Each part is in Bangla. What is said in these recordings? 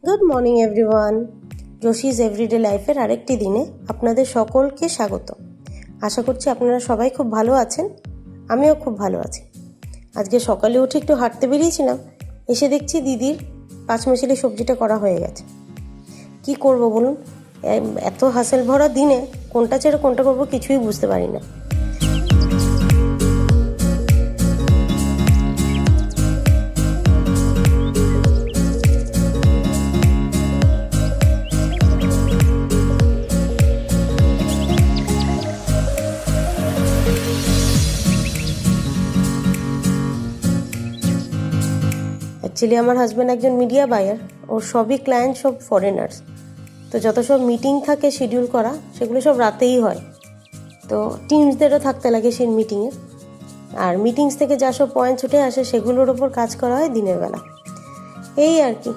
Good morning everyone. জোশিস এভরিডে লাইফের আরেকটি দিনে আপনাদের সকলকে স্বাগত। আশা করছি আপনারা সবাই খুব ভালো আছেন, আমিও খুব ভালো আছি। আজকে সকালে উঠে একটু হাঁটতে বেরিয়েছিলাম, এসে দেখছি দিদির পাঁচমিশালি সবজিটা করা হয়ে গেছে। কি করব বলুন, এত হাসেল ভরা দিনে কোনটা ছেড়ে কোনটা করবো কিছুই বুঝতে পারি না। অ্যাকচুয়ালি আমার হাজব্যান্ড একজন মিডিয়া বায়ার, ওর সবই ক্লায়েন্ট সব ফরেনার্স। তো যত সব মিটিং থাকে শিডিউল করা, সেগুলো সব রাতেই হয়। তো টিমসদেরও থাকতে লাগে সেই মিটিংয়ে, আর মিটিংস থেকে যা সব পয়েন্টস উঠে আসে সেগুলোর ওপর কাজ করা হয় দিনের বেলা, এই আর কি।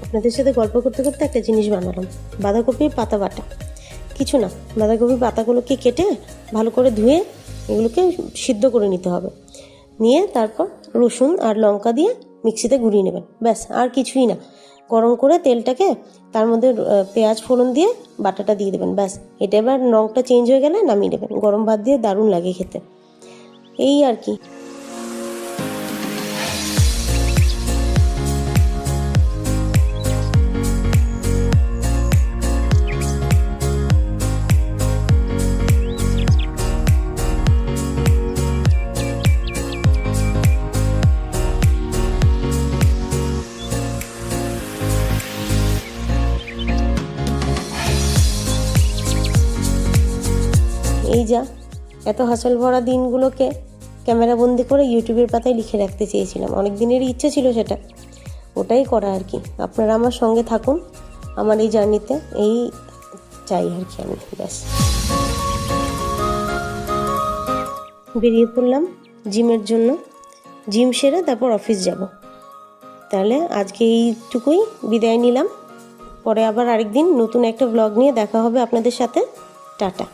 আপনাদের সাথে গল্প করতে করতে একটা জিনিস বানালাম, বাঁধাকপির পাতা বাটা। কিছু না, বাঁধাকপির পাতাগুলোকে কেটে ভালো করে ধুয়ে এগুলোকে সিদ্ধ করে নিতে হবে। নিয়ে তারপর রসুন আর লঙ্কা দিয়ে মিক্সিতে ঘুরিয়ে নেবেন, ব্যাস, আর কিছুই না। গরম করে তেলটাকে তার মধ্যে পেঁয়াজ ফোড়ন দিয়ে বাটাটা দিয়ে দেবেন, ব্যাস। এটা এবার রঙটা চেঞ্জ হয়ে গেলে নামিয়ে নেবেন, গরম ভাত দিয়ে দারুণ লাগে খেতে, এই আর কি। এই যা এত হাসল ভরা দিনগুলোকে ক্যামেরা বন্দি করে ইউটিউবের পাতায় লিখে রাখতে চেয়েছিলাম, অনেক দিনেরই ইচ্ছে ছিল সেটা, ওটাই করা আর কি। আপনারা আমার সঙ্গে থাকুন আমার এই জার্নিতে, এই চাই আর কি আমি, ব্যাস। বেরিয়ে পড়লাম জিমের জন্য, জিম সেরে তারপর অফিস যাব। তাহলে আজকে এইটুকুই বিদায় নিলাম, পরে আবার আরেকদিন নতুন একটা ব্লগ নিয়ে দেখা হবে আপনাদের সাথে। টাটা।